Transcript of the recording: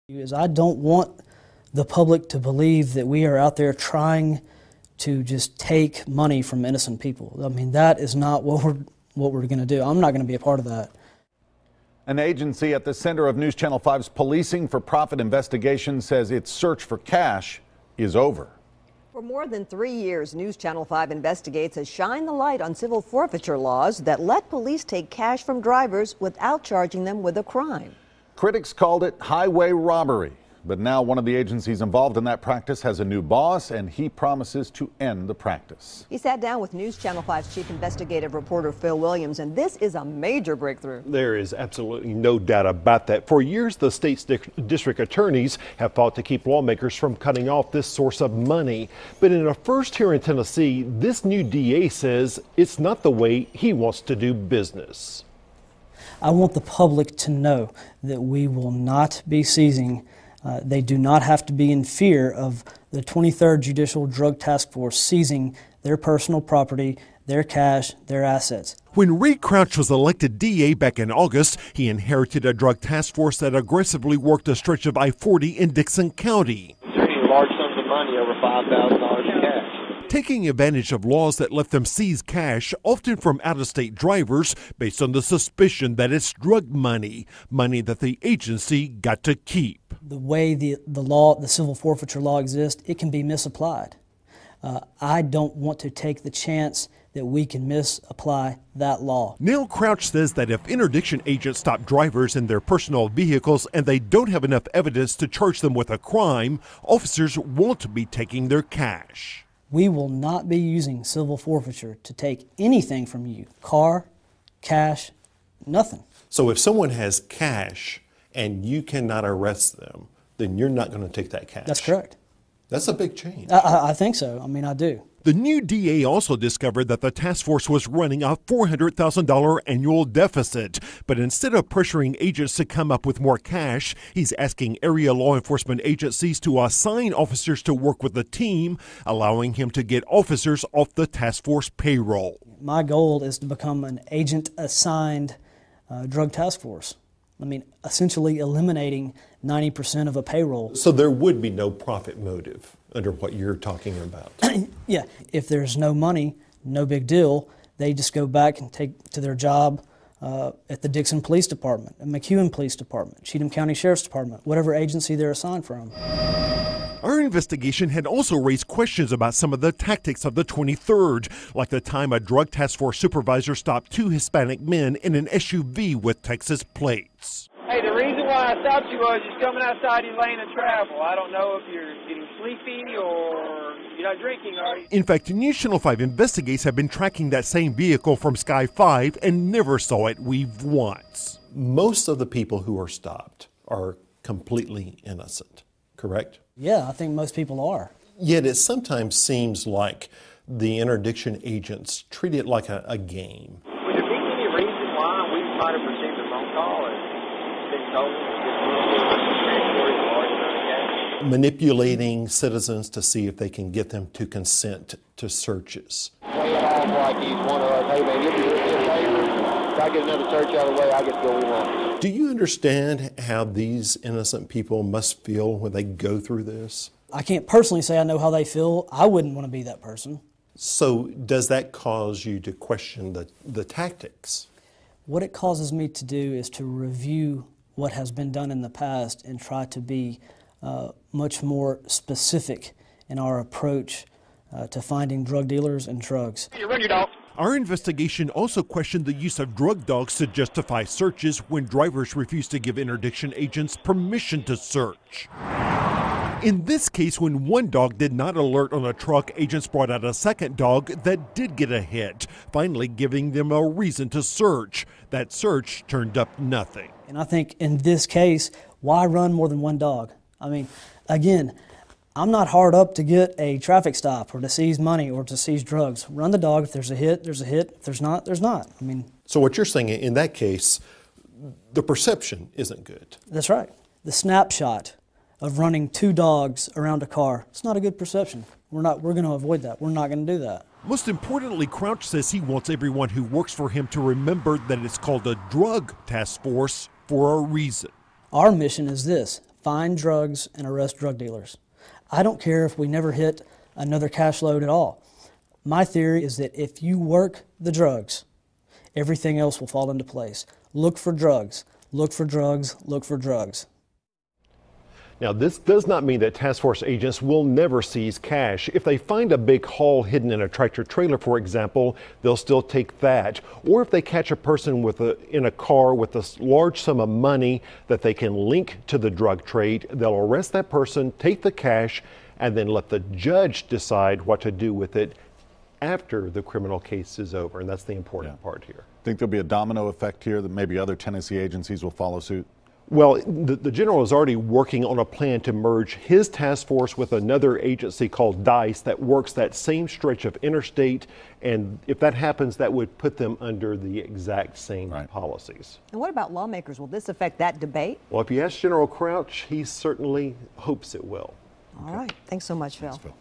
Is I don't want the public to believe that we are out there trying to just take money from innocent people. I mean, that is not what we're going to do. I'm not going to be a part of that. An agency at the center of News Channel 5's Policing for Profit investigation says its search for cash is over. For more than 3 years, News Channel 5 Investigates has shined the light on civil forfeiture laws that let police take cash from drivers without charging them with a crime. Critics called it highway robbery, but now one of the agencies involved in that practice has a new boss, and he promises to end the practice. He sat down with News Channel 5's chief investigative reporter Phil Williams, and this is a major breakthrough. There is absolutely no doubt about that. For years, the state's district attorneys have fought to keep lawmakers from cutting off this source of money. But in a first here in Tennessee, this new DA says it's not the way he wants to do business. I want the public to know that we will not be seizing. They do not have to be in fear of the 23rd Judicial Drug Task Force seizing their personal property, their cash, their assets. When Reed Crouch was elected DA back in August, he inherited a drug task force that aggressively worked a stretch of I-40 in Dickson County, returning large sums of money, over $5,000 in cash. taking advantage of laws that let them seize cash, often from out-of-state drivers, based on the suspicion that it's drug money, money that the agency got to keep. The way the civil forfeiture law exists, it can be misapplied. I don't want to take the chance that we can misapply that law. Neil Crouch says that if interdiction agents stop drivers in their personal vehicles and they don't have enough evidence to charge them with a crime, officers won't be taking their cash. We will not be using civil forfeiture to take anything from you. Car, cash, nothing. So if someone has cash and you cannot arrest them, then you're not going to take that cash. That's correct. That's a big change. I think so. I mean, I do. The new DA also discovered that the task force was running a $400,000 annual deficit. But instead of pressuring agents to come up with more cash, he's asking area law enforcement agencies to assign officers to work with the team, allowing him to get officers off the task force payroll. My goal is to become an agent-assigned drug task force. I mean, essentially eliminating 90% of a payroll. So there would be no profit motive under what you're talking about? Yeah, if there's no money, no big deal. They just go back and take to their job at the Dixon Police Department, at McEwen Police Department, Cheatham County Sheriff's Department, whatever agency they're assigned from. Our investigation had also raised questions about some of the tactics of the 23rd, like the time a drug task force supervisor stopped 2 Hispanic men in an SUV with Texas plates. Hey, the reason why I stopped you was you're coming outside your lane of travel. I don't know if you're getting sleepy or you're not drinking, are you? In fact, News Channel 5 Investigates have been tracking that same vehicle from Sky 5 and never saw it weave once. Most of the people who are stopped are completely innocent, correct? Yeah, I think most people are. Yet it sometimes seems like the interdiction agents treat it like a game. Would there be any reason why we might have received a phone call and been told that manipulating citizens to see if they can get them to consent to searches. Play it off like he's one of us. Hey man, if you do me a favor, if I get another search out of the way, I get to go where we want. Do you understand how these innocent people must feel when they go through this? I can't personally say I know how they feel. I wouldn't want to be that person. So does that cause you to question the tactics? What it causes me to do is to review what has been done in the past and try to be much more specific in our approach to finding drug dealers and drugs. You run your dog. Our investigation also questioned the use of drug dogs to justify searches when drivers refused to give interdiction agents permission to search. In this case, when one dog did not alert on a truck, agents brought out a second dog that did get a hit, finally giving them a reason to search. That search turned up nothing. And I think in this case, why run more than one dog? I mean, again, I'm not hard up to get a traffic stop or to seize money or to seize drugs. Run the dog. If there's a hit, there's a hit. If there's not, there's not. I mean. So what you're saying in that case, the perception isn't good. That's right. The snapshot of running 2 dogs around a car, it's not a good perception. We're going to avoid that. We're not going to do that. Most importantly, Crouch says he wants everyone who works for him to remember that it's called a drug task force for a reason. Our mission is this: find drugs and arrest drug dealers. I don't care if we never hit another cash load at all. My theory is that if you work the drugs, everything else will fall into place. Look for drugs, look for drugs, look for drugs. Now, this does not mean that task force agents will never seize cash. If they find a big haul hidden in a tractor trailer, for example, they'll still take that. Or if they catch a person in a car with a large sum of money that they can link to the drug trade, they'll arrest that person, take the cash, and then let the judge decide what to do with it after the criminal case is over. And that's the important part here. Think there'll be a domino effect here that maybe other Tennessee agencies will follow suit? Well, the general is already working on a plan to merge his task force with another agency called DICE that works that same stretch of interstate. And if that happens, that would put them under the exact same policies. And what about lawmakers? Will this affect that debate? Well, if you ask General Crouch, he certainly hopes it will. All right. Thanks so much, Phil. Thanks, Phil.